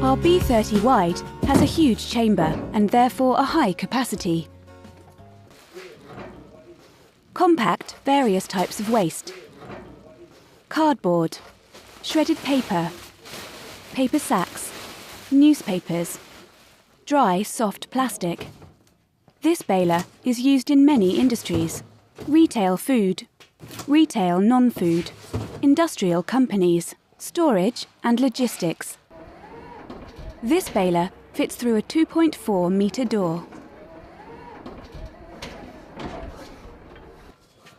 Our B30 wide has a huge chamber and therefore a high capacity. Compact various types of waste. Cardboard, shredded paper, paper sacks, newspapers, dry soft plastic. This baler is used in many industries: retail food, retail non-food, industrial companies, storage and logistics. This baler fits through a 2.4 metre door.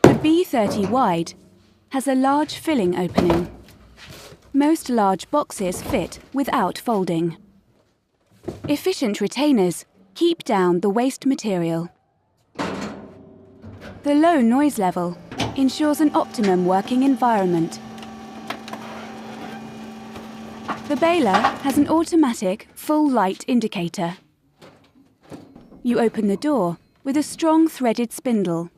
The B30 wide has a large filling opening. Most large boxes fit without folding. Efficient retainers keep down the waste material. The low noise level ensures an optimum working environment. The baler has an automatic full light indicator. You open the door with a strong threaded spindle.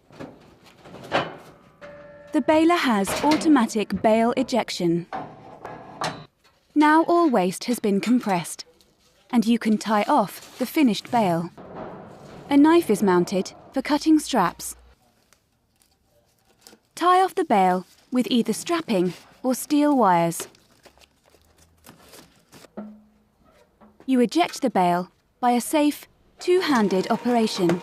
The baler has automatic bale ejection. Now all waste has been compressed, and you can tie off the finished bale. A knife is mounted for cutting straps. Tie off the bale with either strapping or steel wires. You eject the bale by a safe, two-handed operation.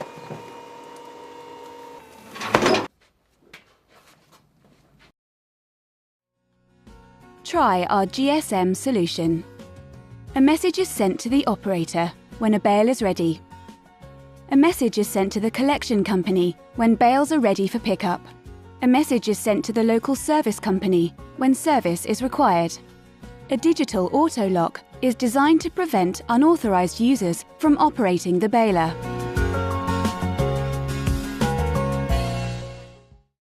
Try our GSM solution. A message is sent to the operator when a bale is ready. A message is sent to the collection company when bales are ready for pickup. A message is sent to the local service company when service is required. A digital auto lock is designed to prevent unauthorized users from operating the baler.